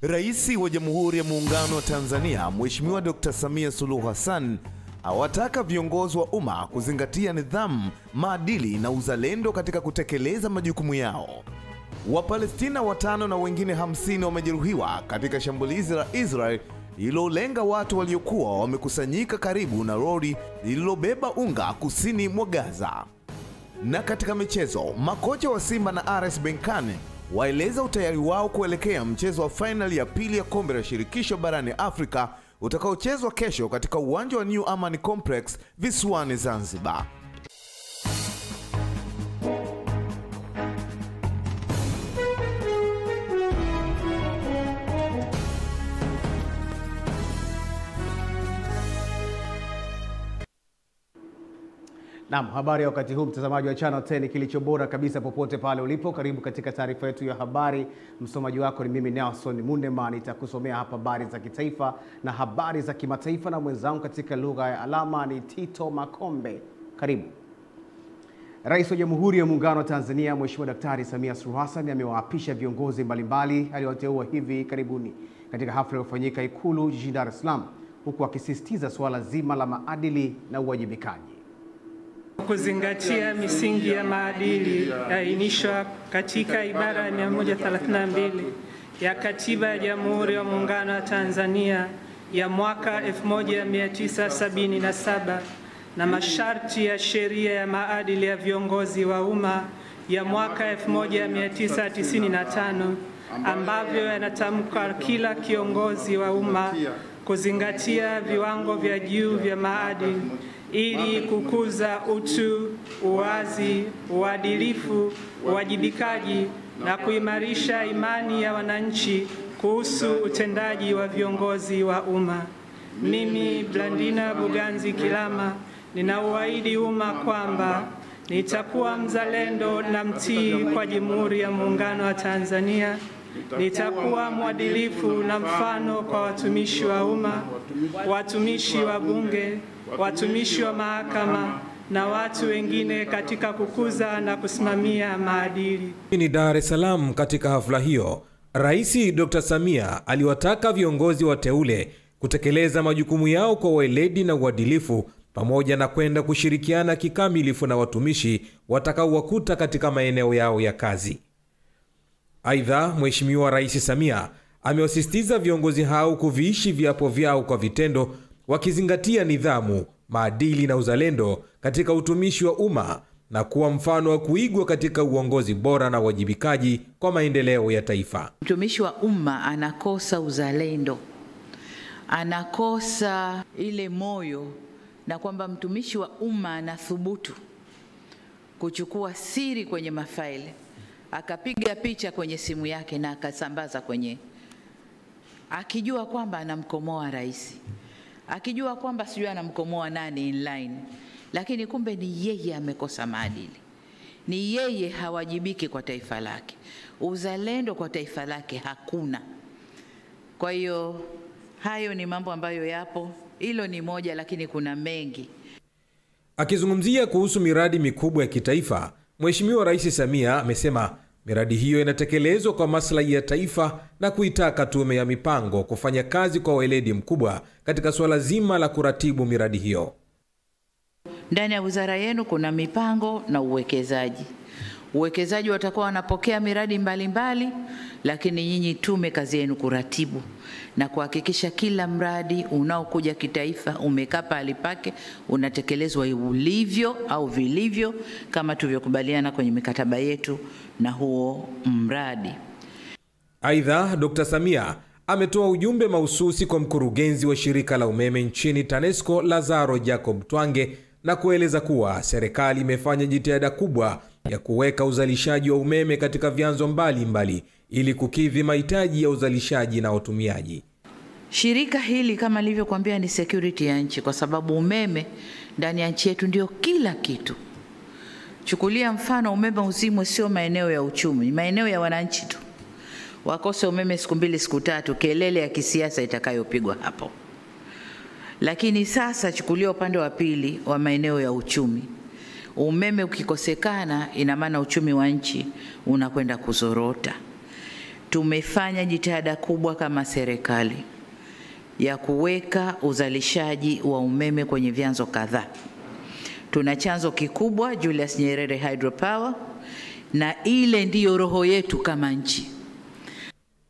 Rais wa Jamhuri ya Muungano wa Tanzania, Mheshimiwa Dr. Samia Suluhu Hassan, awataka viongozi wa umma kuzingatia nidhamu, maadili na uzalendo katika kutekeleza majukumu yao. Wapalestina 5 na wengine 50 wamejeruhiwa katika shambulizi la Israel lililolenga watu waliokuwa wamekusanyika karibu na lori lililobeba unga kusini mwa Gaza. Na katika michezo, makocha wa Simba na RS Berkane waeleza utayari wao kuelekea mchezo wa finali ya pili ya kombe la shirikisho barani Afrika utakaochezwa kesho katika uwanja wa New Amani Complex visiwani Zanzibar. Naam, habari ya wakati huu mtazamaji wa Channel 10, kilicho bora kabisa popote pale ulipo. Karibu katika taarifa yetu ya habari. Msomaji wako ni mimi Nelson Mundema. Nitakusomea hapa habari za kitaifa na habari za kimataifa, na mwenzangu katika lugha ya alama ni Tito Makombe. Karibu. Rais wa Jamhuri ya Muungano wa Tanzania, Mheshimiwa Daktari Samia Suluhu Hassan, amewaapisha viongozi mbalimbali aliowateua hivi karibuni katika hafla iliyofanyika Ikulu jijini Dar es Salaam, huku akisisitiza suala zima la maadili na uwajibikaji. Kuzingatia misingi ya maadili yainishwa katika ibara ya 132 ya Katiba ya Jamhuri ya Muungano wa Tanzania ya mwaka 1977 na masharti ya sheria ya maadili ya viongozi wa umma ya mwaka 1995 ambavyo yanatamka kila kiongozi wa umma kuzingatia viwango vya juu vya maadili ili kukuza utu, uwazi, uadilifu, uwajibikaji na kuimarisha imani ya wananchi kuhusu utendaji wa viongozi wa umma. Mimi Blandina Buganzi Kilama ninauahidi umma kwamba nitakuwa mzalendo na mtii kwa Jamhuri ya Muungano wa Tanzania. Nitakuwa mwadilifu na mfano kwa watumishi wa umma, watumishi wa bunge, watumishi wa mahakama na watu wengine katika kukuza na kusimamia maadili. Ni Dar es Salaam. Katika hafla hiyo, Rais Dr. Samia aliwataka viongozi wateule kutekeleza majukumu yao kwa weledi na uadilifu, pamoja na kwenda kushirikiana kikamilifu na watumishi watakaowakuta katika maeneo yao ya kazi. Aidha, Mheshimiwa Rais Samia amewasisitiza viongozi hao kuviishi viapo vyao kwa vitendo, wakizingatia nidhamu, maadili na uzalendo katika utumishi wa umma na kuwa mfano wa kuigwa katika uongozi bora na wajibikaji kwa maendeleo ya taifa. Mtumishi wa umma anakosa uzalendo, anakosa ile moyo, na kwamba mtumishi wa umma anathubutu kuchukua siri kwenye mafaili, akapiga picha kwenye simu yake na akasambaza kwenye, akijua kwamba anamkomoa rais, akijua kwamba sijui anamkomoa nani inline, lakini kumbe ni yeye amekosa maadili, ni yeye hawajibiki kwa taifa lake, uzalendo kwa taifa lake hakuna. Kwa hiyo hayo ni mambo ambayo yapo, hilo ni moja, lakini kuna mengi. Akizungumzia kuhusu miradi mikubwa ya kitaifa, Mheshimiwa Rais Samia amesema miradi hiyo inatekelezwa kwa maslahi ya taifa na kuitaka Tume ya Mipango kufanya kazi kwa weledi mkubwa katika swala zima la kuratibu miradi hiyo. Ndani ya wizara yenu kuna mipango na uwekezaji. Uwekezaji watakuwa wanapokea miradi mbalimbali, lakini nyinyi tume kazi yenu kuratibu na kuhakikisha kila mradi unaokuja kitaifa umekaa pale pake, unatekelezwa ulivyo au vilivyo kama tulivyokubaliana kwenye mikataba yetu na huo mradi. Aidha, Dr. Samia ametoa ujumbe mahususi kwa mkurugenzi wa shirika la umeme nchini TANESCO Lazaro Jacob Twange, na kueleza kuwa serikali imefanya jitihada kubwa ya kuweka uzalishaji wa umeme katika vyanzo mbalimbali ili kukidhi mahitaji ya uzalishaji na utumiaji. Shirika hili kama nilivyokuambia ni security ya nchi, kwa sababu umeme ndani ya nchi yetu ndio kila kitu. Chukulia mfano, umeme uzimwe sio maeneo ya uchumi, ni maeneo ya wananchi tu. Wakose umeme siku 2 siku 3, kelele ya kisiasa itakayopigwa hapo. Lakini sasa chukulia upande wa pili wa maeneo ya uchumi. Umeme ukikosekana, ina maana uchumi wa nchi unakwenda kuzorota. tumefanya jitihada kubwa kama serikali ya kuweka uzalishaji wa umeme kwenye vyanzo kadhaa. Tuna chanzo kikubwa Julius Nyerere Hydropower, na ile ndiyo roho yetu kama nchi.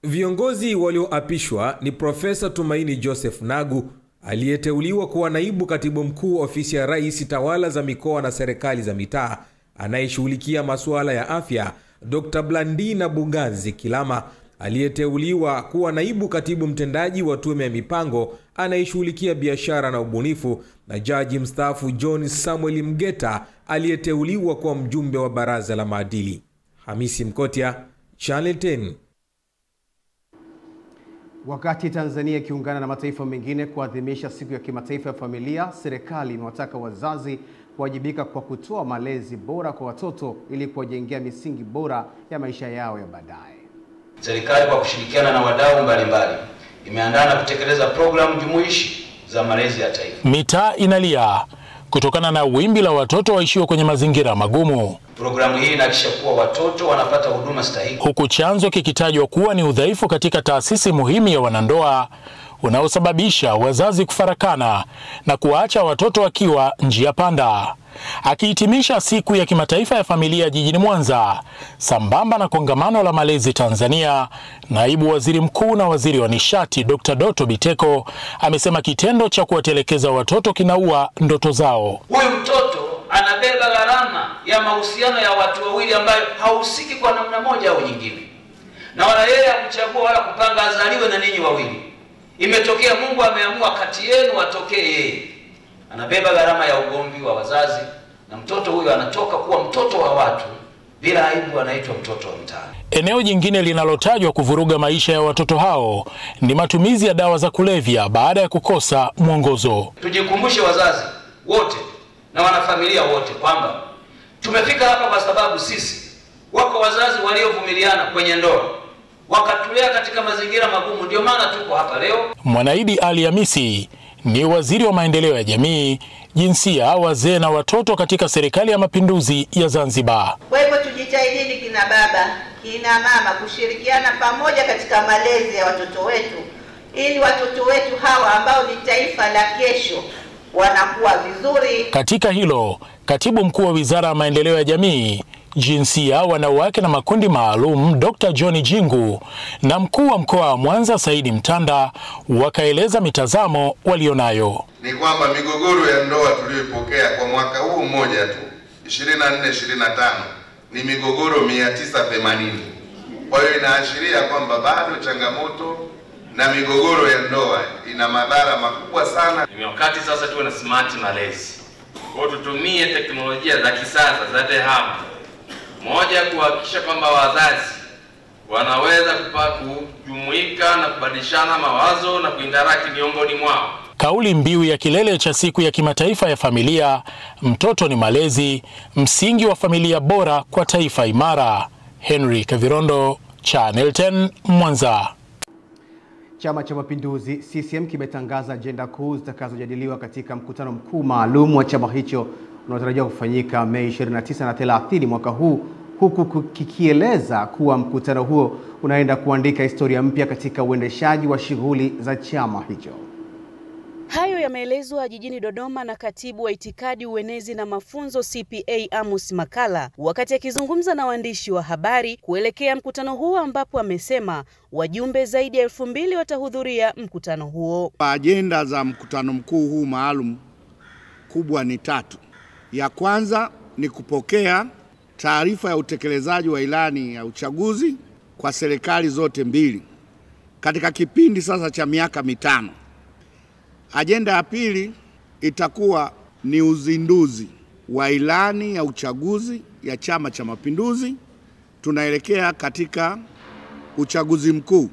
Viongozi walioapishwa ni Profesa Tumaini Joseph Nagu aliyeteuliwa kuwa naibu katibu mkuu ofisi ya Rais, tawala za mikoa na serikali za mitaa, anayeshughulikia masuala ya afya, Dr. Blandina Bugazi Kilama aliyeteuliwa kuwa naibu katibu mtendaji wa tume ya mipango anayeshughulikia biashara na ubunifu, na jaji mstaafu John Samuel Mgeta aliyeteuliwa kuwa mjumbe wa baraza la maadili. Hamisi Mkotia, Channel 10. Wakati Tanzania ikiungana na mataifa mengine kuadhimisha siku ya kimataifa ya familia, serikali inawataka wazazi kuwajibika kwa kutoa malezi bora kwa watoto ili kuwajengea misingi bora ya maisha yao ya baadaye. Serikali kwa kushirikiana na wadau mbalimbali imeandaa na kutekeleza programu jumuishi za malezi ya taifa. Mitaa inalia kutokana na wimbi la watoto waishio kwenye mazingira magumu. Programu hii inahakikisha kuwa watoto wanapata huduma stahiki, huku chanzo kikitajwa kuwa ni udhaifu katika taasisi muhimu ya wanandoa unaosababisha wazazi kufarakana na kuacha watoto wakiwa njia panda. Akihitimisha siku ya kimataifa ya familia jijini Mwanza sambamba na kongamano la malezi Tanzania, naibu waziri mkuu na waziri wa nishati Dr. Doto Biteko amesema kitendo cha kuwatelekeza watoto kinaua ndoto zao. Huyu mtoto anabeba gharama ya mahusiano ya watu wawili ambayo hahusiki kwa namna moja au nyingine, na wala yeye hakuchagua wala kupanga azaliwe na ninyi wawili. Imetokea Mungu ameamua kati yenu atokee yeye. Anabeba gharama ya ugomvi wa wazazi, na mtoto huyo anatoka kuwa mtoto wa watu bila aibu, anaitwa mtoto wa mtaani. Eneo jingine linalotajwa kuvuruga maisha ya watoto hao ni matumizi ya dawa za kulevya baada ya kukosa mwongozo. Tujikumbushe wazazi wote na wanafamilia wote kwamba tumefika hapa kwa sababu sisi, wako wazazi waliovumiliana kwenye ndoa wakatulea katika mazingira magumu, ndio maana tuko hapa leo. Mwanaidi Ali Hamisi ni waziri wa maendeleo ya jamii, jinsia, wazee na watoto katika serikali ya mapinduzi ya Zanzibar. Kwa hivyo tujitahidini kina baba, kina mama kushirikiana pamoja katika malezi ya watoto wetu, ili watoto wetu hawa ambao ni taifa la kesho wanakuwa vizuri. Katika hilo, katibu mkuu wa Wizara ya Maendeleo ya Jamii, Jinsia, Wanawake na Makundi Maalum Dr. John Jingu na mkuu wa mkoa wa Mwanza Saidi Mtanda wakaeleza mitazamo walionayo. Ni kwamba migogoro ya ndoa tuliyoipokea kwa mwaka huu mmoja tu 24-25 ni migogoro 980. Kwa hiyo inaashiria kwamba bado changamoto na migogoro ya ndoa ina madhara makubwa sana. Ni wakati sasa tuwe na smart malezi. Kwa tutumie teknolojia za kisasa za tehama. Moja, kuhakikisha kwamba wazazi wanaweza kujumuika na kubadilishana mawazo na kuinteract miongoni mwao. Kauli mbiu ya kilele cha siku ya kimataifa ya familia, mtoto ni malezi, msingi wa familia bora kwa taifa imara. Henry Kavirondo, Channel 10, Mwanza. Chama cha Mapinduzi CCM kimetangaza ajenda kuu zitakazojadiliwa katika mkutano mkuu maalum wa chama hicho unaotarajiwa kufanyika Mei 29 na 30 mwaka huu, huku kikieleza kuwa mkutano huo unaenda kuandika historia mpya katika uendeshaji wa shughuli za chama hicho. Hayo yameelezwa jijini Dodoma na katibu wa itikadi, uenezi na mafunzo CPA Amos Makala wakati akizungumza na waandishi wa habari kuelekea mkutano huo, ambapo amesema wajumbe zaidi ya 2000 watahudhuria mkutano huo. Ajenda za mkutano mkuu huu maalum kubwa ni 3. Ya kwanza ni kupokea taarifa ya utekelezaji wa ilani ya uchaguzi kwa serikali zote mbili katika kipindi sasa cha miaka 5. Ajenda ya pili itakuwa ni uzinduzi wa ilani ya uchaguzi ya Chama cha Mapinduzi. Tunaelekea katika uchaguzi mkuu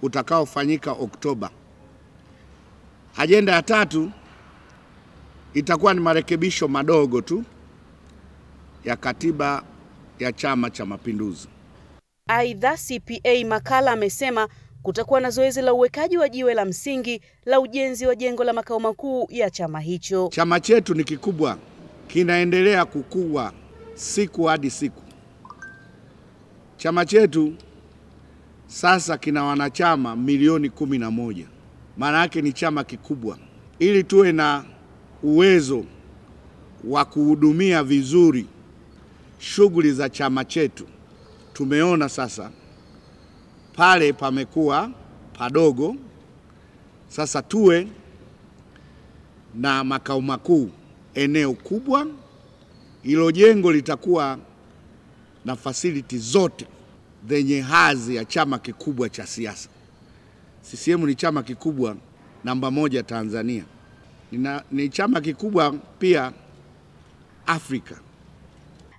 utakaofanyika Oktoba. Ajenda ya 3 itakuwa ni marekebisho madogo tu ya katiba ya Chama cha Mapinduzi. Aidha, CPA Makala amesema kutakuwa na zoezi la uwekaji wa jiwe la msingi la ujenzi wa jengo la makao makuu ya chama hicho. Chama chetu ni kikubwa, kinaendelea kukua siku hadi siku. Chama chetu sasa kina wanachama milioni 11. Maana yake ni chama kikubwa. Ili tuwe na uwezo wa kuhudumia vizuri shughuli za chama chetu, tumeona sasa pale pamekuwa padogo. Sasa tuwe na makao makuu eneo kubwa. Hilo jengo litakuwa na facility zote zenye hadhi ya chama kikubwa cha siasa. CCM ni chama kikubwa namba 1 Tanzania. Ni chama kikubwa pia Afrika.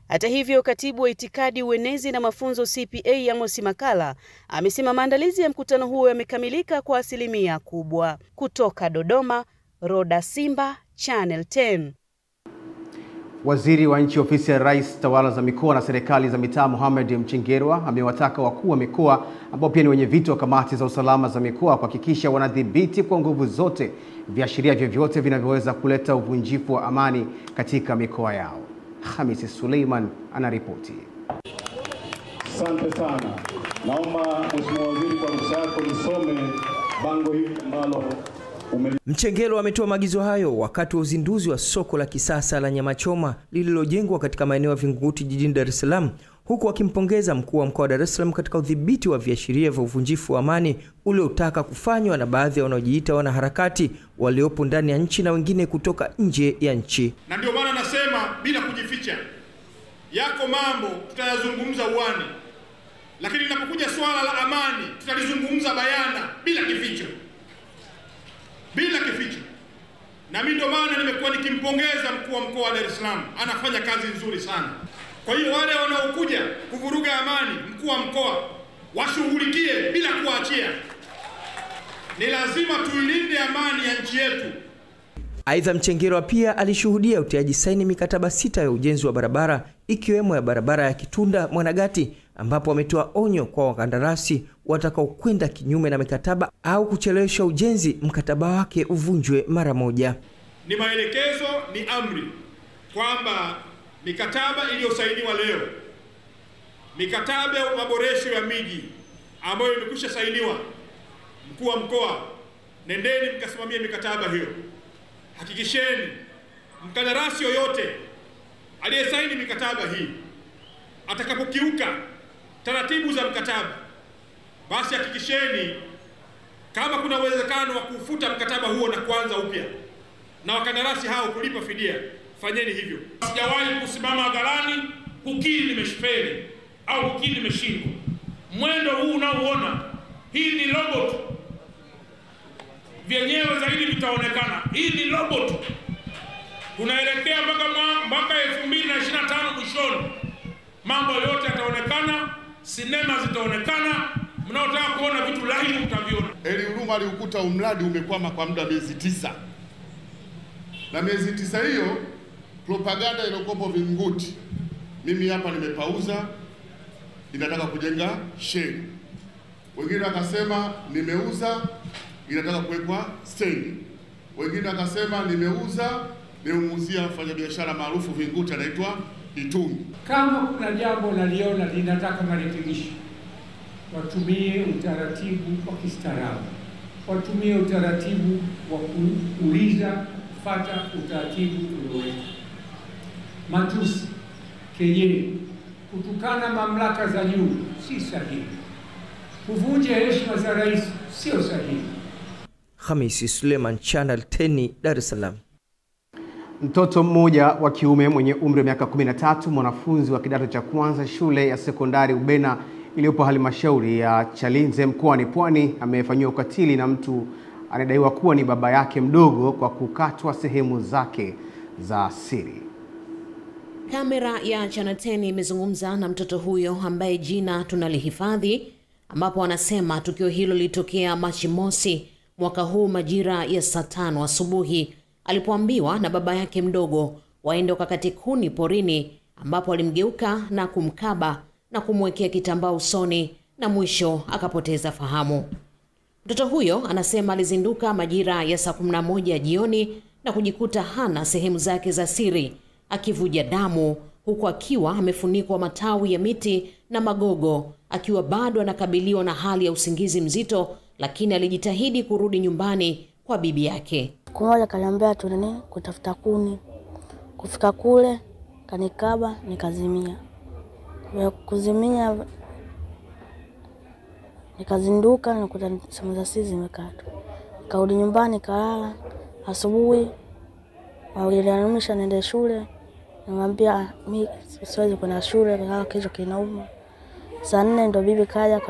Hata hivyo, katibu wa itikadi, uenezi na mafunzo CPA Amos Makalla amesema maandalizi ya mkutano huo yamekamilika kwa asilimia kubwa. Kutoka Dodoma, Roda Simba, Channel 10. Waziri wa Nchi Ofisi ya Rais, Tawala za Mikoa na Serikali za Mitaa, Mohamed Mchengerwa amewataka wakuu wa mikoa ambao pia ni wenyeviti wa kamati za usalama za mikoa kuhakikisha wanadhibiti kwa nguvu zote viashiria vyovyote vinavyoweza kuleta uvunjifu wa amani katika mikoa yao. Hamisi Suleiman anaripoti. Asante sana. Naomba Mheshimiwa Waziri kwa ruhusa yako nisome bango hili ambalo Mchengerwa ametoa maagizo hayo wakati wa uzinduzi wa soko la kisasa la nyama choma lililojengwa katika maeneo ya Vingunguti jijini Dar es Salaam, huku akimpongeza mkuu wa mkoa wa Dar es Salaam katika udhibiti wa viashiria vya uvunjifu wa amani uliotaka kufanywa na baadhi ya wanaojiita wanaharakati waliopo ndani ya nchi na wengine kutoka nje ya nchi. Na ndio maana nasema bila kujificha, yako mambo tutayazungumza uani, lakini linapokuja swala la amani tutalizungumza bayana bila kificho. Bila kificho. Na mimi ndio maana nimekuwa nikimpongeza mkuu wa mkoa wa Dar es Salaam, anafanya kazi nzuri sana. Kwa hiyo wale wanaokuja kuvuruga amani, mkuu wa mkoa washughulikie bila kuachia. Ni lazima tuilinde amani ya nchi yetu. Aidha, Mchengerwa pia alishuhudia utiaji saini mikataba 6 ya ujenzi wa barabara, ikiwemo ya barabara ya Kitunda Mwanagati, ambapo wametoa onyo kwa wakandarasi watakaokwenda kinyume na mikataba au kuchelewesha ujenzi, mkataba wake uvunjwe mara moja. Ni maelekezo, ni amri kwamba mikataba iliyosainiwa leo, mikataba ya maboresho ya miji ambayo imekwisha sainiwa, mkuu wa mkoa, nendeni mkasimamie mikataba hiyo. Hakikisheni mkandarasi yoyote aliyesaini mikataba hii atakapokiuka taratibu za mkataba, basi hakikisheni kama kuna uwezekano wa kufuta mkataba huo na kuanza upya, na wakandarasi hao kulipa fidia, fanyeni hivyo. Sijawahi kusimama hadharani kukiri nimeshifeli au kukiri nimeshindwa. Mwendo huu unaoona, hii ni robot. Vyenyewe zaidi vitaonekana. Hii ni robot. Tunaelekea mpaka 2025 mwishoni. Mambo yote yataonekana, sinema zitaonekana, mnaotaka kuona vitu live mtaviona. Eli Huruma aliukuta umradi umekwama kwa muda miezi 9. Na miezi 9 hiyo propaganda iliyokopo Vingunguti, mimi hapa nimepauza, inataka kujenga sheli. Wengine wakasema nimeuza, inataka kuwekwa stendi. Wengine wakasema nimeuza, nimemuuzia mfanyabiashara maarufu Vingunguti anaitwa Itungi. Kama kuna jambo naliona linataka marekebisho, watumie utaratibu wa kistaarabu, watumie utaratibu wa kuuliza, kufuata utaratibu uliowekwa. Matusi, kejeli, kutukana mamlaka za juu si sahihi. Kuvunja heshima za rais sio sahihi. Hamisi Suleiman, Channel 10, Dar es Salaam. Mtoto mmoja wa kiume mwenye umri wa miaka 13, mwanafunzi wa kidato cha kwanza shule ya sekondari Ubena iliyopo halmashauri ya Chalinze mkoani Pwani amefanyiwa ukatili na mtu anadaiwa kuwa ni baba yake mdogo kwa kukatwa sehemu zake za siri. Kamera ya Channel 10 imezungumza na mtoto huyo ambaye jina tunalihifadhi, ambapo anasema tukio hilo lilitokea Machi mosi mwaka huu majira ya saa 5 asubuhi alipoambiwa na baba yake mdogo waende wakakate kuni porini, ambapo alimgeuka na kumkaba na kumwekea kitambaa usoni na mwisho akapoteza fahamu. Mtoto huyo anasema alizinduka majira ya saa 11 jioni na kujikuta hana sehemu zake za siri, akivuja damu huku akiwa amefunikwa matawi ya miti na magogo, akiwa bado anakabiliwa na hali ya usingizi mzito, lakini alijitahidi kurudi nyumbani kwa bibi yake. Kumoja kaniambia tuende kutafuta kuni. Kufika kule kanikaba nikazimia. Kuzimia nikazinduka nikuta simu za simu zimekatwa. Nikarudi nyumbani kalala. Asubuhi walianiamsha niende shule. Nimwambia mimi siwezi kwenda shule kwa kesho kinauma. Saa 4 ndo bibi kaja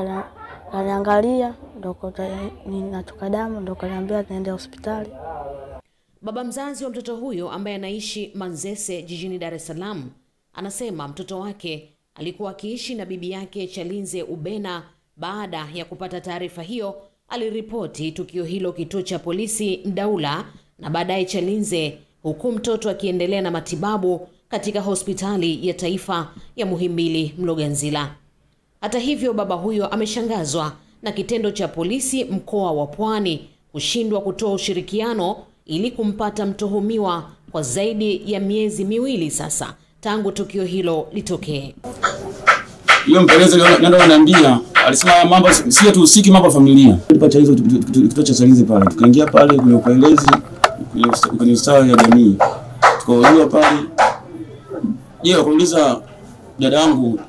kaniangalia ndo ninatoka damu ndo kaniambia niende hospitali. Baba mzazi wa mtoto huyo ambaye anaishi Manzese jijini Dar es Salaam anasema mtoto wake alikuwa akiishi na bibi yake Chalinze Ubena. Baada ya kupata taarifa hiyo, aliripoti tukio hilo kituo cha polisi Mdaula na baadaye Chalinze, huku mtoto akiendelea na matibabu katika hospitali ya taifa ya Muhimbili Mloganzila. Hata hivyo, baba huyo ameshangazwa na kitendo cha polisi mkoa wa Pwani kushindwa kutoa ushirikiano ili kumpata mtuhumiwa kwa zaidi ya miezi 2 sasa tangu tukio hilo litokee. Hiyo mpelelezi ndio ananiambia, alisema mambo si tu usiki mambo familia. Tulipata hizo kituo cha Chalinze pale. Tukaingia pale kwenye upelelezi kwenye ustawi ya jamii. Tukaulizwa pale. Yeye akauliza dada yangu,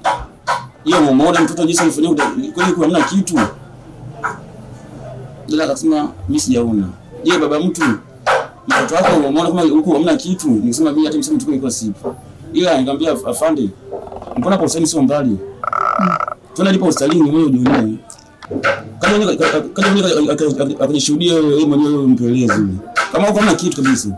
yeye muone mtoto jinsi alifanywa kweli kwa hamna kitu. Dada akasema mimi sijaona. Yeye baba mtu mtoto wako muone kama huko hamna kitu. Nikisema mimi hata msemo tuko sipo. Ila nikamwambia afande, mbona kwa usani sio mbali? Tunalipa hospitalini wewe ujione. Kama akajishuhudia yeye mwenyewe mpelelezi. Kama uko na kitu kabisa.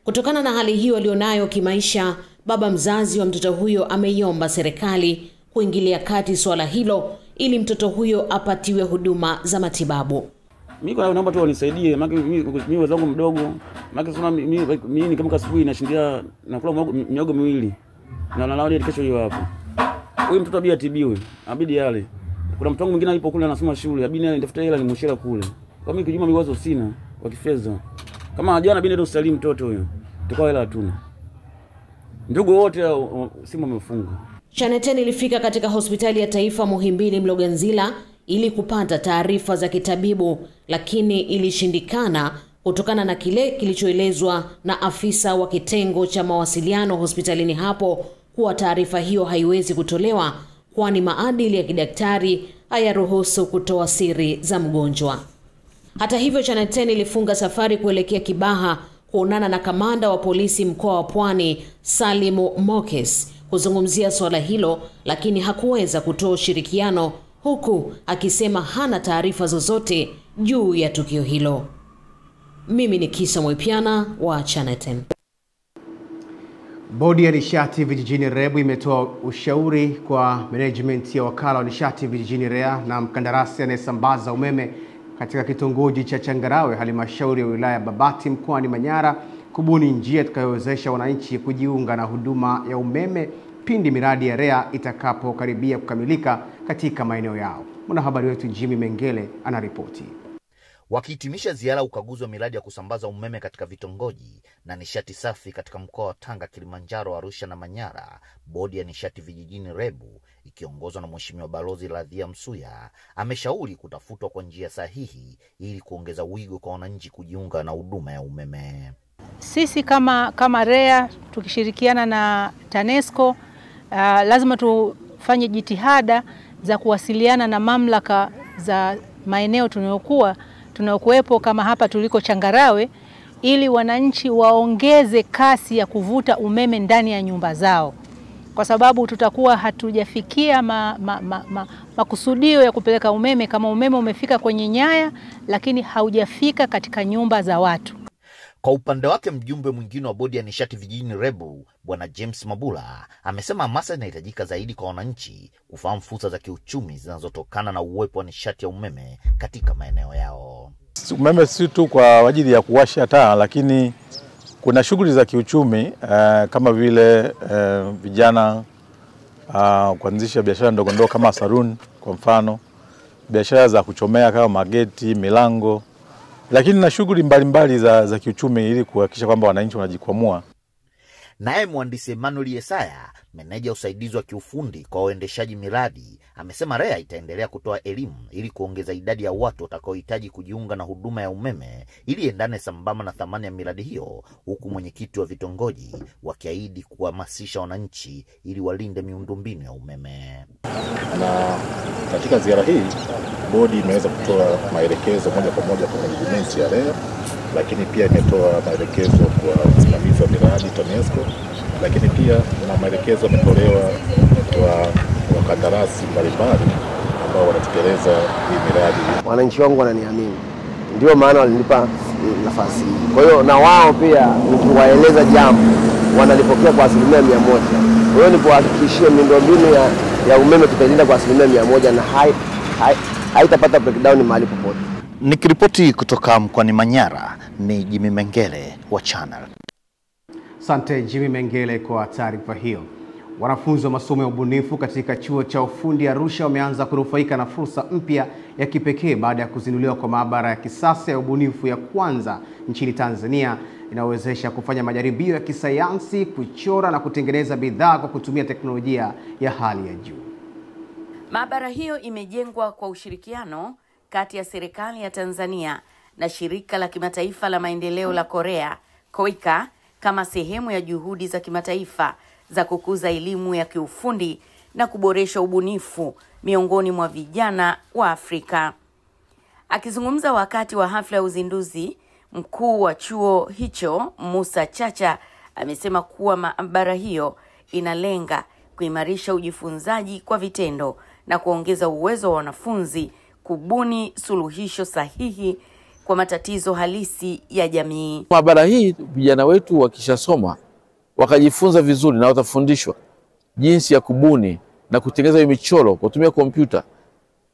Kutokana na hali hiyo alionayo kimaisha, baba mzazi wa mtoto huyo ameiomba serikali kuingilia kati swala hilo ili mtoto huyo apatiwe huduma za matibabu. Mimi naomba tu wanisaidie, maana mimi wazangu mdogo, maana sema mimi ni kama asubuhi nashindia nakula miogo 2. Na nalala kesho hiyo hapo. Huyu mtoto abidi atibiwe, abidi yale. Kuna mtu mwingine alipo kule anasoma shule, abidi nitafuta hela nimshira kule. Kwa mimi kijuma miwazo sina wa kifedha. Kama jana abidi ndo usalimu mtoto huyo. Tukao hela hatuna. Ndugu wote simu wamefunga. Channel 10 ilifika katika hospitali ya taifa Muhimbili Mloganzila ili kupata taarifa za kitabibu, lakini ilishindikana kutokana na kile kilichoelezwa na afisa wa kitengo cha mawasiliano hospitalini hapo kuwa taarifa hiyo haiwezi kutolewa kwani maadili ya kidaktari hayaruhusu kutoa siri za mgonjwa. Hata hivyo, Channel 10 ilifunga safari kuelekea Kibaha kuonana na kamanda wa polisi mkoa wa Pwani Salimu Mokes kuzungumzia swala hilo, lakini hakuweza kutoa ushirikiano, huku akisema hana taarifa zozote juu ya tukio hilo. Mimi ni Kisa Mwipiana wa Channel 10. Bodi ya nishati vijijini REBU imetoa ushauri kwa management ya wakala wa nishati vijijini REA na mkandarasi anayesambaza umeme katika kitongoji cha Changarawe, halmashauri ya wilaya Babati mkoani Manyara, kubuni njia itakayowezesha wananchi kujiunga na huduma ya umeme pindi miradi ya REA itakapokaribia kukamilika katika maeneo yao. Mwanahabari wetu Jimmy Mengele anaripoti. Wakihitimisha ziara ukaguzi wa miradi ya kusambaza umeme katika vitongoji na nishati safi katika mkoa wa Tanga, Kilimanjaro, Arusha na Manyara, bodi ya nishati vijijini REBU ikiongozwa na Mheshimiwa Balozi Radhia Msuya ameshauri kutafutwa kwa njia sahihi ili kuongeza wigo kwa wananchi kujiunga na huduma ya umeme. Sisi kama REA tukishirikiana na TANESCO lazima tufanye jitihada za kuwasiliana na mamlaka za maeneo tunayokuwepo kama hapa tuliko Changarawe, ili wananchi waongeze kasi ya kuvuta umeme ndani ya nyumba zao, kwa sababu tutakuwa hatujafikia makusudio ya kupeleka umeme kama umeme umefika kwenye nyaya lakini haujafika katika nyumba za watu. Kwa upande wake, mjumbe mwingine wa bodi ya nishati vijijini REBU Bwana James Mabula amesema hamasa inahitajika zaidi kwa wananchi kufahamu fursa za kiuchumi zinazotokana na uwepo wa nishati ya umeme katika maeneo yao. Umeme si tu kwa ajili ya kuwasha taa, lakini kuna shughuli za kiuchumi kama vile vijana kuanzisha biashara ndogo ndogo kama saluni kwa mfano, biashara za kuchomea kama mageti, milango, lakini na shughuli mbalimbali za kiuchumi ili kuhakikisha kwamba wananchi wanajikwamua. Naye mhandisi Emmanuel Yesaya, Meneja usaidizi wa kiufundi kwa waendeshaji miradi amesema REA itaendelea kutoa elimu ili kuongeza idadi ya watu watakaohitaji kujiunga na huduma ya umeme ili endane sambamba na thamani ya miradi hiyo, huku mwenyekiti wa vitongoji wakiahidi kuhamasisha wananchi ili walinde miundombinu ya umeme. Na katika ziara hii bodi imeweza kutoa maelekezo moja kwa moja kwa management ya REA, lakini pia imetoa maelekezo kwa msimamizi wa miradi TANESCO, lakini pia kuna maelekezo yametolewa kwa wakandarasi mbalimbali ambao wanatekeleza hii miradi. Wananchi wangu wananiamini, ndio maana walinipa nafasi hii. Kwa hiyo na wao pia nikiwaeleza jambo wanalipokea kwa 100%. Kwa hiyo nikuhakikishie miundombinu ya umeme tutailinda kwa 100% na haitapata breakdown mahali popote. Nikiripoti kutoka mkoani Manyara ni Jimmy Mengele wa Channel. Asante Jimmy Mengele kwa taarifa hiyo. Wanafunzi wa masomo ya ubunifu katika chuo cha ufundi Arusha wameanza kunufaika na fursa mpya ya kipekee baada ya kuzinduliwa kwa maabara ya kisasa ya ubunifu ya kwanza nchini Tanzania inayowezesha kufanya majaribio ya kisayansi, kuchora na kutengeneza bidhaa kwa kutumia teknolojia ya hali ya juu. Maabara hiyo imejengwa kwa ushirikiano kati ya serikali ya Tanzania na shirika la kimataifa la maendeleo la Korea, KOICA, kama sehemu ya juhudi za kimataifa za kukuza elimu ya kiufundi na kuboresha ubunifu miongoni mwa vijana wa Afrika. Akizungumza wakati wa hafla ya uzinduzi, mkuu wa chuo hicho Musa Chacha amesema kuwa maabara hiyo inalenga kuimarisha ujifunzaji kwa vitendo na kuongeza uwezo wa wanafunzi kubuni suluhisho sahihi kwa matatizo halisi ya jamii. Maabara hii vijana wetu wakishasoma wakajifunza vizuri na watafundishwa jinsi ya kubuni na kutengeneza michoro kwa kutumia kompyuta.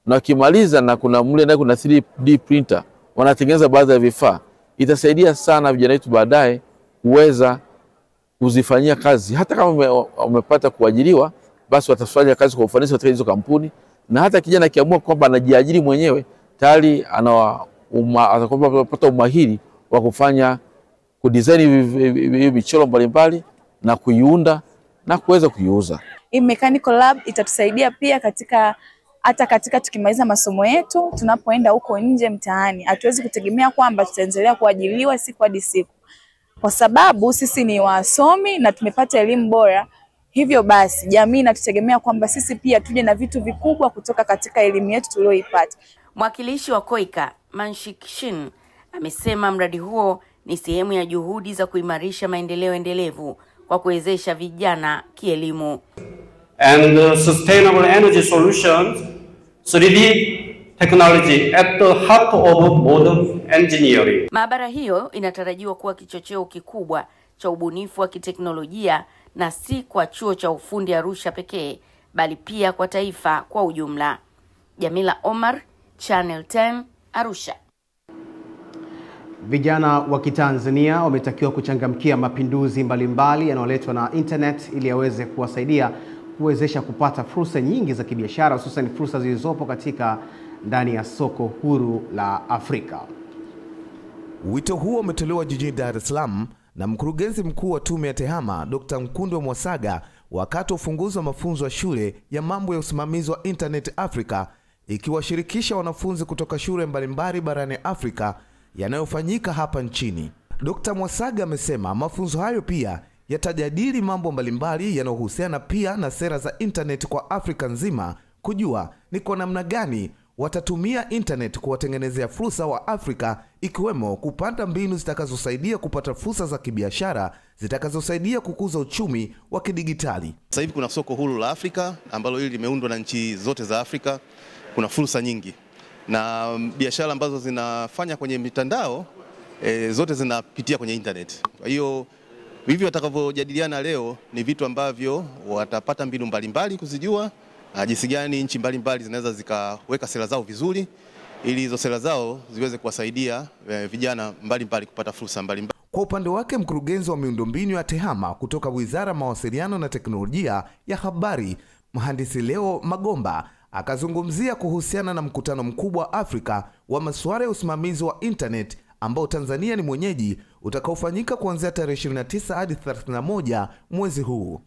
Na wakimaliza na kuna mle na kuna 3D printer wanatengeneza baadhi ya vifaa. Itasaidia sana vijana wetu baadaye kuweza kuzifanyia kazi. Hata kama umepata kuajiriwa, basi watafanya kazi kwa ufanisi katika hizo kampuni, na hata kijana akiamua kwamba anajiajiri mwenyewe tayari atapata umahiri wa kufanya kudesign michoro mbalimbali na kuiunda na kuweza kuiuza. Hii mechanical lab itatusaidia pia katika tukimaliza masomo yetu, tunapoenda huko nje mtaani, hatuwezi kutegemea kwamba tutaendelea kuajiriwa siku hadi siku, kwa sababu sisi ni wasomi na tumepata elimu bora. Hivyo basi jamii inatutegemea kwamba sisi pia tuje na vitu vikubwa kutoka katika elimu yetu tuliyoipata. Mwakilishi wa KOICA Manshik Shin amesema mradi huo ni sehemu ya juhudi za kuimarisha maendeleo endelevu kwa kuwezesha vijana kielimu. And sustainable energy solutions, 3D technology at the heart of modern engineering. Maabara hiyo inatarajiwa kuwa kichocheo kikubwa cha ubunifu wa kiteknolojia na si kwa chuo cha ufundi Arusha pekee, bali pia kwa taifa kwa ujumla. Jamila Omar, Channel 10, Arusha. Vijana wa Kitanzania wametakiwa kuchangamkia mapinduzi mbalimbali yanayoletwa na internet ili yaweze kuwasaidia kuwezesha kupata fursa nyingi za kibiashara, hususan fursa zilizopo katika ndani ya soko huru la Afrika. Wito huo umetolewa jijini Dar es Salaam na mkurugenzi mkuu wa tume ya TEHAMA Dr. Mkundwa Mwasaga wakati wa ufunguzi wa mafunzo ya shule ya mambo ya usimamizi wa internet Afrika, ikiwashirikisha wanafunzi kutoka shule mbalimbali barani Afrika yanayofanyika hapa nchini. Dr. Mwasaga amesema mafunzo hayo pia yatajadili mambo mbalimbali yanayohusiana pia na sera za internet kwa Afrika nzima, kujua ni kwa namna gani watatumia internet kuwatengenezea fursa wa Afrika, ikiwemo kupanda mbinu zitakazosaidia kupata fursa za kibiashara zitakazosaidia kukuza uchumi wa kidigitali. Sasa hivi kuna soko huru la Afrika ambalo hili limeundwa na nchi zote za Afrika. Kuna fursa nyingi na biashara ambazo zinafanya kwenye mitandao zote zinapitia kwenye internet. Kwa hiyo hivi watakavyojadiliana leo ni vitu ambavyo watapata mbinu mbalimbali kuzijua jinsi gani nchi mbalimbali zinaweza zikaweka sera zao vizuri ili hizo sera zao ziweze kuwasaidia vijana mbalimbali kupata fursa mbalimbali. Kwa upande wake mkurugenzi wa miundombinu ya TEHAMA kutoka Wizara ya Mawasiliano na Teknolojia ya Habari, Mhandisi Leo Magomba, akazungumzia kuhusiana na mkutano mkubwa wa Afrika wa masuala ya usimamizi wa internet ambao Tanzania ni mwenyeji, utakaofanyika kuanzia tarehe 29 hadi 31 mwezi huu.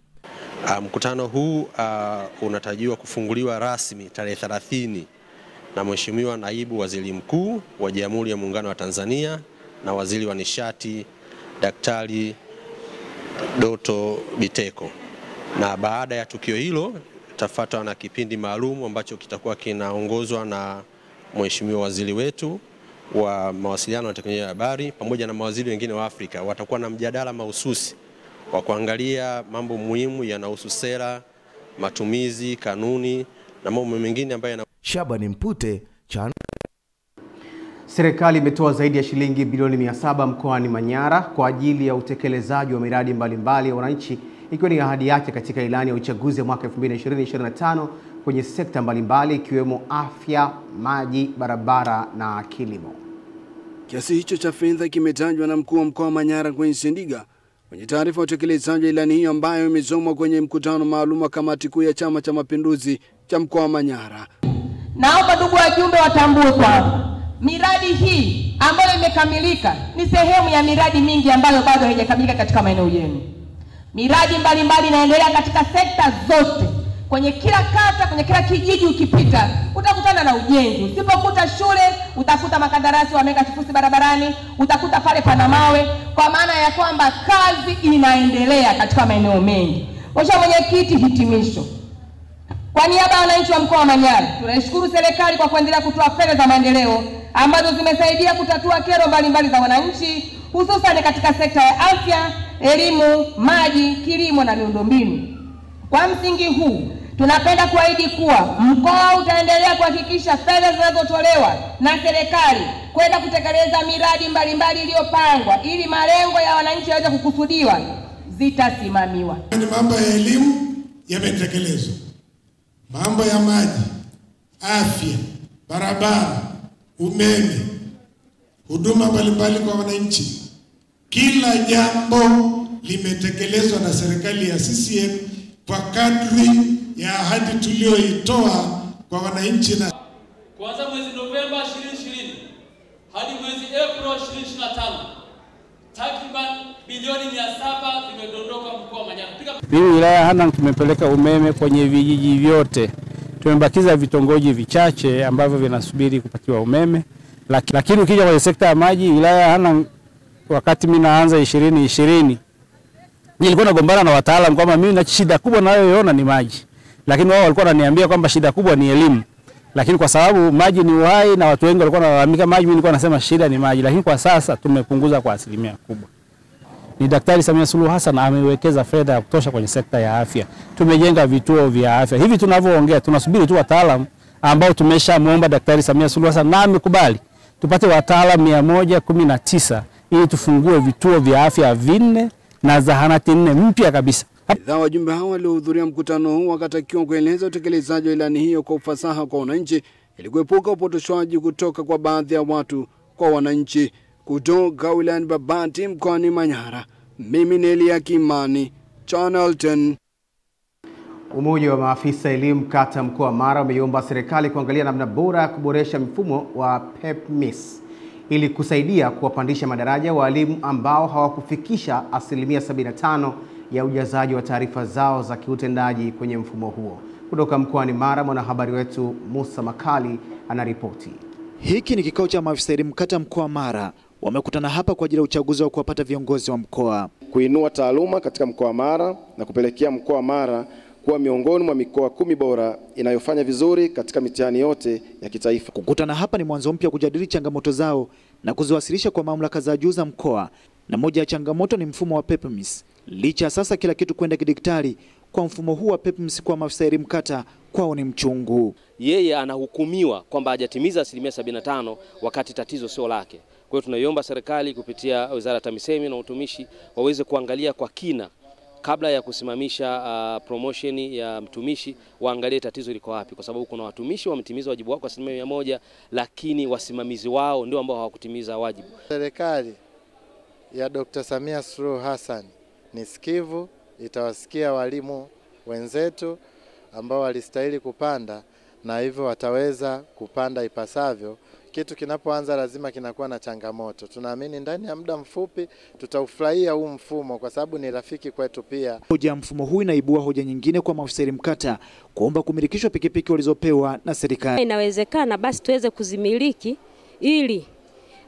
Mkutano huu unatarajiwa kufunguliwa rasmi tarehe 30 na Mheshimiwa Naibu Waziri Mkuu wa Jamhuri ya Muungano wa Tanzania na Waziri wa Nishati Daktari Doto Biteko. Na baada ya tukio hilo tafuatwa na kipindi maalum ambacho kitakuwa kinaongozwa na Mheshimiwa Waziri wetu wa Mawasiliano na Teknolojia ya Habari pamoja na mawaziri wengine wa Afrika. Watakuwa na mjadala mahususi wa kuangalia mambo muhimu yanahusu sera, matumizi, kanuni na mambo mengine ambayo Shabani Mpute, Serikali imetoa zaidi ya shilingi bilioni 700 mkoani Manyara kwa ajili ya utekelezaji wa miradi mbalimbali ya wananchi, ikiwa ni ahadi yake katika ilani ya uchaguzi ya mwaka 2020-2025 kwenye sekta mbalimbali ikiwemo afya, maji, barabara na kilimo. Kiasi hicho cha fedha kimetajwa na mkuu wa mkoa wa Manyara kwenye Sendiga kwenye taarifa ya utekelezaji wa ilani hiyo ambayo imesomwa kwenye mkutano maalum wa kamati kuu ya Chama cha Mapinduzi cha mkoa wa Manyara. Naomba ndugu wajumbe watambue kwamba miradi hii ambayo imekamilika ni sehemu ya miradi mingi ambayo bado haijakamilika katika maeneo yenu. Miradi mbalimbali inaendelea katika sekta zote. Kwenye kila kata, kwenye kila kijiji ukipita, utakutana na ujenzi. Usipokuta shule, utakuta makandarasi wameka kifusi barabarani, utakuta pale pana mawe, kwa maana ya kwamba kazi inaendelea katika maeneo mengi. Mheshimiwa Mwenyekiti, hitimisho. Kwa niaba ya wananchi wa mkoa wa Manyara, tunashukuru serikali kwa kuendelea kutoa fedha za maendeleo ambazo zimesaidia kutatua kero mbalimbali za wananchi, hususan katika sekta ya afya, elimu, maji, kilimo na miundombinu. Kwa msingi huu, tunapenda kuahidi kuwa mkoa utaendelea kuhakikisha fedha zinazotolewa na serikali kwenda kutekeleza miradi mbalimbali iliyopangwa ili malengo ya wananchi yaweze kukusudiwa zitasimamiwa. Mambo ya elimu yametekelezwa. Mambo ya maji, afya, barabara, umeme, huduma mbalimbali kwa wananchi. Kila jambo limetekelezwa na serikali ya CCM kwa kadri ya ahadi tuliyoitoa kwa wananchi. Na kuanzia mwezi Novemba 2020 hadi mwezi Aprili 2025 takriban bilioni 700 zimedondoka mkoa wa Manyara. Mimi wilaya Hanang' tumepeleka umeme kwenye vijiji vyote. Tumebakiza vitongoji vichache ambavyo vinasubiri kupatiwa umeme. Lakini ukija kwenye sekta ya maji, wilaya Hanang' wakati mimi naanza 2020 nilikuwa nagombana na wataalamu kwamba mimi na shida kubwa nayoiona ni maji. Lakini wao walikuwa wananiambia kwamba shida kubwa ni elimu. Lakini kwa sababu maji ni uhai na watu wengi walikuwa wanalalamika maji, mimi nilikuwa nasema shida ni maji. Lakini kwa sasa tumepunguza kwa asilimia kubwa. Ni Daktari Samia Suluhu Hassan amewekeza fedha ya kutosha kwenye sekta ya afya. Tumejenga vituo vya afya. Hivi tunavyoongea tunasubiri tu wataalamu ambao tumeshamuomba Daktari Samia Suluhu Hassan na amekubali. Tupate wataalamu 119 ili tufungue vituo vya afya 4 na zahanati 4 mpya kabisa. Wajumbe hao waliohudhuria mkutano huu wakatakiwa kueleza utekelezaji wa ilani hiyo kwa ufasaha kwa wananchi ili kuepuka upotoshwaji kutoka kwa baadhi ya watu kwa wananchi. Kutoka wilayani Babati mkoani Manyara, mimi ni Elia Kimani, Channel 10. Umoja wa maafisa elimu kata mkoa wa Mara umeiomba serikali kuangalia namna bora ya kuboresha mfumo wa PEPMIS ili kusaidia kuwapandisha madaraja walimu ambao hawakufikisha 75% ya ujazaji wa taarifa zao za kiutendaji kwenye mfumo huo. Kutoka mkoani Mara, mwanahabari wetu Musa Makali anaripoti. Hiki ni kikao cha maafisa elimu kata mkoa wa Mara. Wamekutana hapa kwa ajili ya uchaguzi wa kuwapata viongozi wa mkoa, kuinua taaluma katika mkoa wa Mara na kupelekea mkoa wa Mara kuwa miongoni mwa mikoa 10 bora inayofanya vizuri katika mitihani yote ya kitaifa. Kukutana hapa ni mwanzo mpya kujadili changamoto zao na kuziwasilisha kwa mamlaka za juu za mkoa, na moja ya changamoto ni mfumo wa PEPMIS. Licha sasa kila kitu kwenda kidigitali, kwa mfumo huu wa PEPMIS kwa maafisa elimu kata kwao ni mchungu. Yeye anahukumiwa kwamba hajatimiza 75% wakati tatizo sio lake. Kwa hiyo tunaiomba serikali kupitia Wizara ya TAMISEMI na Utumishi waweze kuangalia kwa kina kabla ya kusimamisha promotion ya mtumishi, waangalie tatizo liko wapi, kwa sababu kuna watumishi wametimiza wajibu wao kwa 100%, lakini wasimamizi wao ndio ambao hawakutimiza wajibu. Serikali ya Dr. Samia Suluhu Hassan ni sikivu, itawasikia walimu wenzetu ambao walistahili kupanda, na hivyo wataweza kupanda ipasavyo Kitu kinapoanza lazima kinakuwa na changamoto. Tunaamini ndani ya muda mfupi tutaufurahia huu mfumo kwa sababu ni rafiki kwetu pia. Hoja ya mfumo huu inaibua hoja nyingine kwa maafisa elimu kata kuomba kumilikishwa pikipiki walizopewa na serikali. Inawezekana basi tuweze kuzimiliki ili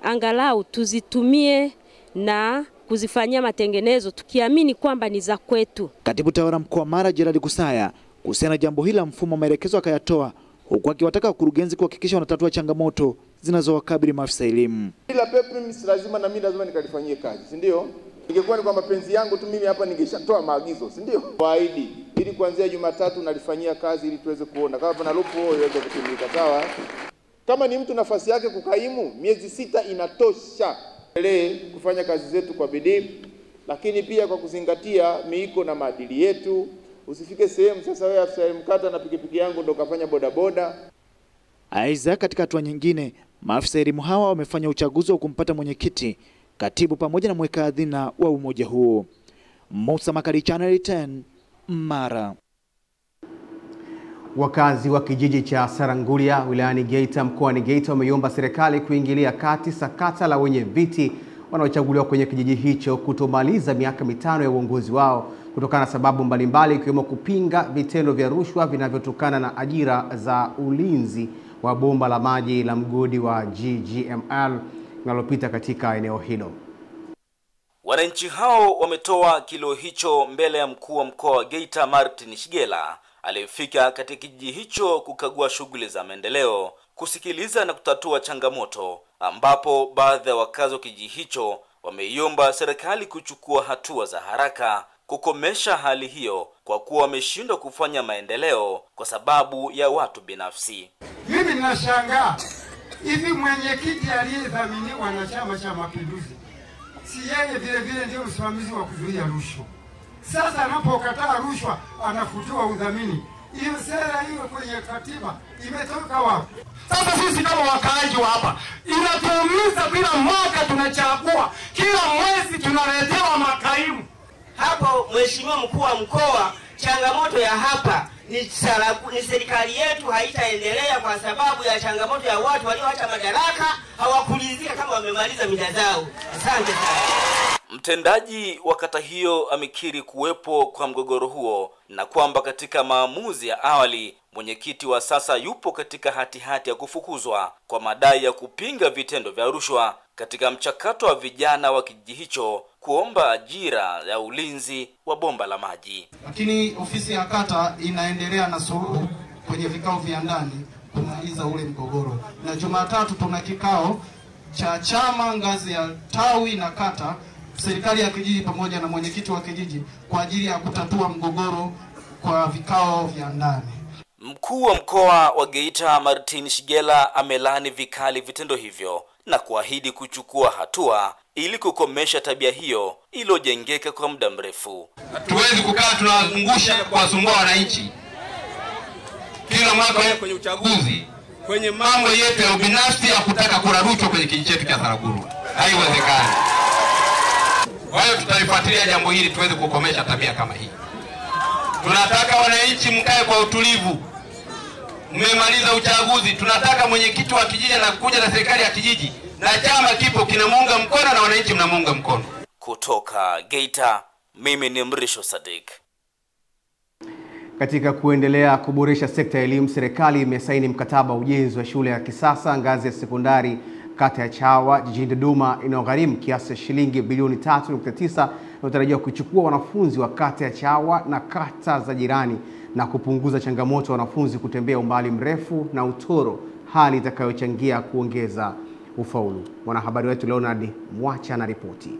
angalau tuzitumie na kuzifanyia matengenezo tukiamini kwamba ni za kwetu. Katibu Tawala Mkoa wa Mara Gerald Kusaya kuhusiana na jambo hili la mfumo maelekezo akayatoa, huku akiwataka wakurugenzi kuhakikisha wanatatua changamoto zinazowakabili maafisa elimu. Ila PEPMIS lazima na mimi lazima nikalifanyie kazi, si ndio? Ingekuwa ni kwa mapenzi yangu tu mimi hapa ningeshatoa maagizo, si ndio? Waahidi ili kuanzia Jumatatu nalifanyia kazi ili tuweze kuona kama pana lupu iweze kutimika, sawa? Kama ni mtu nafasi yake kukaimu, miezi 6 inatosha. Kufanya kazi zetu kwa bidii, lakini pia kwa kuzingatia miiko na maadili yetu. Usifike sehemu sasa wewe afisa elimu kata na pikipiki yangu ndo kafanya bodaboda. Aidha, katika hatua nyingine, maafisa elimu hawa wamefanya uchaguzi wa kumpata mwenyekiti, katibu pamoja na mweka hazina wa umoja huo. Musa Makari, Channel 10, Mara. Wakazi wa kijiji cha Sarangulia wilayani Geita mkoani Geita wameiomba serikali kuingilia kati sakata la wenye viti wanaochaguliwa kwenye kijiji hicho kutomaliza miaka 5 ya uongozi wao kutokana na sababu mbalimbali ikiwemo kupinga vitendo vya rushwa vinavyotokana na ajira za ulinzi wa bomba la maji la mgodi wa GGML linalopita katika eneo hilo. Wananchi hao wametoa kilio hicho mbele ya mkuu wa mkoa wa Geita Martin Shigela aliyefika katika kijiji hicho kukagua shughuli za maendeleo, kusikiliza na kutatua changamoto, ambapo baadhi ya wakazi wa kijiji hicho wameiomba serikali kuchukua hatua za haraka kukomesha hali hiyo kwa kuwa wameshindwa kufanya maendeleo kwa sababu ya watu binafsi. Mimi ninashangaa hivi mwenyekiti aliyedhaminiwa na Chama cha Mapinduzi si yeye vile vile ndio msimamizi wa kuzuia rushwa? Sasa anapokataa rushwa anafutiwa udhamini. Hiyo sera hiyo kwenye katiba imetoka wapi? Sasa sisi kama wakaaji wa hapa inatuumiza, bila mwaka tunachagua, kila mwezi tunaletewa makaimu. Hapo mheshimiwa mkuu wa mkoa, changamoto ya hapa ni serikali yetu haitaendelea kwa sababu ya changamoto ya watu walioacha madaraka hawakulizika kama wamemaliza mida zao. Asante sana. Mtendaji wa kata hiyo amekiri kuwepo kwa mgogoro huo na kwamba katika maamuzi ya awali mwenyekiti wa sasa yupo katika hatihati ya kufukuzwa kwa madai ya kupinga vitendo vya rushwa katika mchakato wa vijana wa kijiji hicho kuomba ajira ya ulinzi wa bomba la maji. Lakini ofisi ya kata inaendelea na suluhu kwenye vikao vya ndani kumaliza ule mgogoro. Na Jumatatu tuna kikao cha chama ngazi ya tawi na kata, serikali ya kijiji pamoja na mwenyekiti wa kijiji kwa ajili ya kutatua mgogoro kwa vikao vya ndani. Mkuu wa mkoa wa Geita Martin Shigela amelani vikali vitendo hivyo na kuahidi kuchukua hatua ili kukomesha tabia hiyo iliyojengeka kwa muda mrefu. Hatuwezi kukaa tunazungusha kuwasumbua wananchi kila mwaka kwenye uchaguzi kwenye mambo yetu ya ubinafsi ya kutaka kula rushwa kwenye kijiji chetu cha Saraguru. Haiwezekani. Kwa hiyo tutalifuatilia jambo hili tuweze kukomesha tabia kama hii. Tunataka wananchi mkae kwa utulivu. Mmemaliza uchaguzi, tunataka mwenyekiti wa kijiji na kuja na serikali ya kijiji na chama kipo kinamuunga mkono na wananchi mnamuunga mkono. Kutoka Geita, mimi ni Mrisho Sadik. Katika kuendelea kuboresha sekta ya elimu, serikali imesaini mkataba wa ujenzi wa shule ya kisasa ngazi ya sekondari kata ya Chawa jijini Dodoma inayogharimu kiasi cha shilingi bilioni 3.9 inayotarajiwa kuchukua wanafunzi wa kata ya Chawa na kata za jirani na kupunguza changamoto ya wanafunzi kutembea umbali mrefu na utoro, hali itakayochangia kuongeza ufaulu. Mwanahabari wetu Leonard Mwacha na ripoti.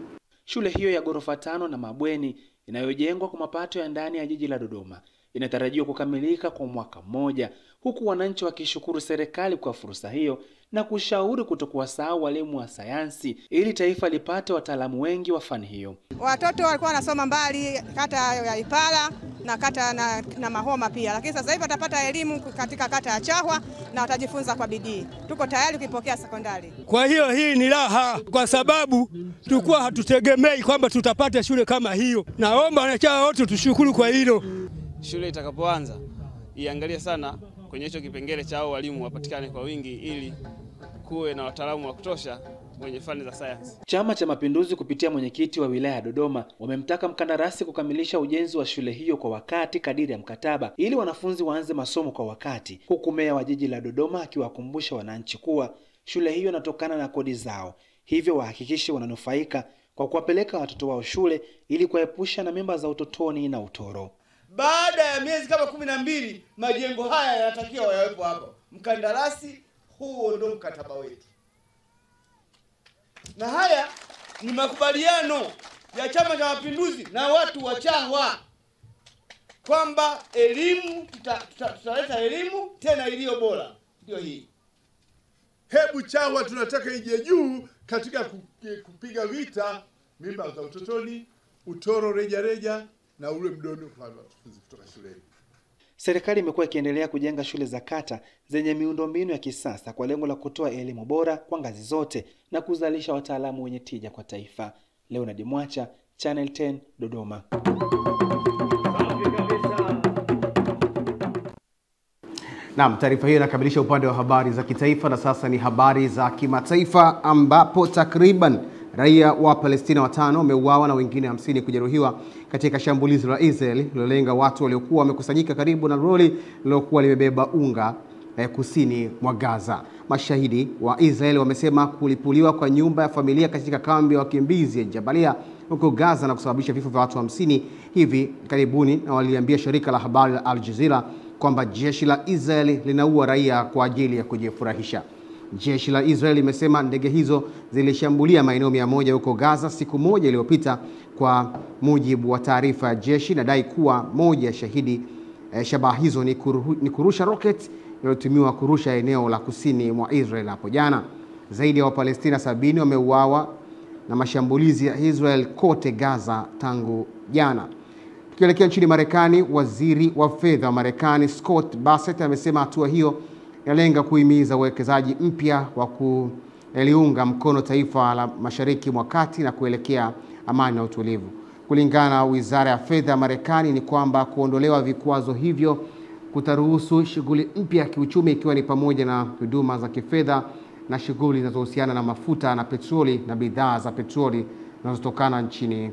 Shule hiyo ya ghorofa 5 na mabweni inayojengwa kwa mapato ya ndani ya jiji la Dodoma inatarajiwa kukamilika kwa mwaka mmoja, huku wananchi wakishukuru serikali kwa fursa hiyo na kushauri kutokuwasahau walimu wa sayansi ili taifa lipate wataalamu wengi wa fani hiyo. Watoto walikuwa wanasoma mbali kata ya Ipala na kata na Mahoma pia, lakini sasa hivi watapata elimu katika kata ya Chahwa na watajifunza kwa bidii. Tuko tayari kuipokea sekondari. Kwa hiyo hii ni raha kwa sababu tulikuwa hatutegemei kwamba tutapata shule kama hiyo. Naomba wanachama wote tushukuru kwa hilo. Shule itakapoanza iangalie sana kwenye hicho kipengele chao walimu wapatikane kwa wingi ili kuwe na wataalamu wa kutosha wenye fani za sayansi. Chama cha Mapinduzi kupitia mwenyekiti wa wilaya ya Dodoma wamemtaka mkandarasi kukamilisha ujenzi wa shule hiyo kwa wakati kadiri ya mkataba ili wanafunzi waanze masomo kwa wakati, huku meya wa jiji la Dodoma akiwakumbusha wananchi kuwa shule hiyo inatokana na kodi zao, hivyo wahakikishe wananufaika kwa kuwapeleka watoto wao shule ili kuepusha na mimba za utotoni na utoro. Baada ya miezi kama 12 majengo haya yanatakiwa yawepo hapo. Mkandarasi, huo ndio mkataba wetu. Na haya ni makubaliano ya Chama cha Mapinduzi na watu wa CHAWA kwamba elimu tutaleta elimu tena iliyo bora. Ndio hii. Hebu CHAWA tunataka ije juu katika kupiga vita mimba za utotoni, utoro reja na ule mdondo kwa wanafunzi kutoka shuleni. Serikali imekuwa ikiendelea kujenga shule za kata zenye miundombinu ya kisasa kwa lengo la kutoa elimu bora kwa ngazi zote na kuzalisha wataalamu wenye tija kwa taifa. Leonard Mwacha, Channel 10, Dodoma. Naam, taarifa hiyo inakamilisha upande wa habari za kitaifa na sasa ni habari za kimataifa ambapo takriban raia wa Palestina 5 wameuawa na wengine 50 kujeruhiwa katika shambulizi la Israel lilolenga watu waliokuwa wamekusanyika karibu na lori lilokuwa limebeba unga kusini mwa Gaza. Mashahidi wa Israel wamesema kulipuliwa kwa nyumba ya familia katika kambi ya wakimbizi ya Jabalia huko Gaza na kusababisha vifo vya watu 50 hivi karibuni, na waliambia shirika la habari la Al Jazeera kwamba jeshi la Israel linaua raia kwa ajili ya kujifurahisha. Jeshi la Israel limesema ndege hizo zilishambulia maeneo 100 huko Gaza siku moja iliyopita. Kwa mujibu wa taarifa ya jeshi, nadai kuwa moja shahidi shabaha hizo ni kurusha rocket iliyotumiwa kurusha eneo la kusini mwa Israel hapo jana. Zaidi ya Wapalestina 70 wameuawa na mashambulizi ya Israel kote Gaza tangu jana. Tukielekea nchini Marekani, waziri wa fedha wa Marekani Scott Bassett amesema hatua hiyo inalenga kuhimiza uwekezaji mpya wa kuliunga mkono taifa la Mashariki mwa Kati na kuelekea amani na utulivu. Kulingana na Wizara ya Fedha ya Marekani ni kwamba kuondolewa vikwazo hivyo kutaruhusu shughuli mpya ya kiuchumi, ikiwa ni pamoja na huduma za kifedha na shughuli zinazohusiana na mafuta na petroli na bidhaa za petroli zinazotokana nchini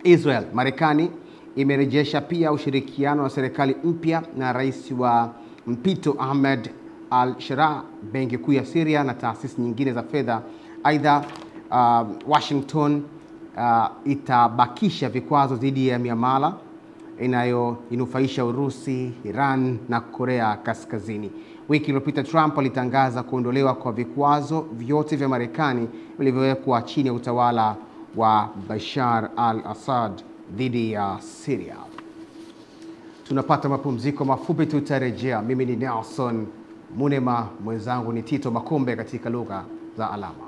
Israel. Marekani imerejesha pia ushirikiano wa serikali mpya na rais wa mpito Ahmed al-Sharaa, benki kuu ya Syria na taasisi nyingine za fedha. Aidha, Washington itabakisha vikwazo dhidi ya miamala inayoinufaisha Urusi, Iran na Korea Kaskazini. Wiki iliyopita Trump alitangaza kuondolewa kwa vikwazo vyote vya Marekani vilivyowekwa chini ya utawala wa Bashar al-Assad dhidi ya Syria. Tunapata mapumziko mafupi, tutarejea. Mimi ni Nelson Munema, mwenzangu ni Tito Makombe katika lugha za alama.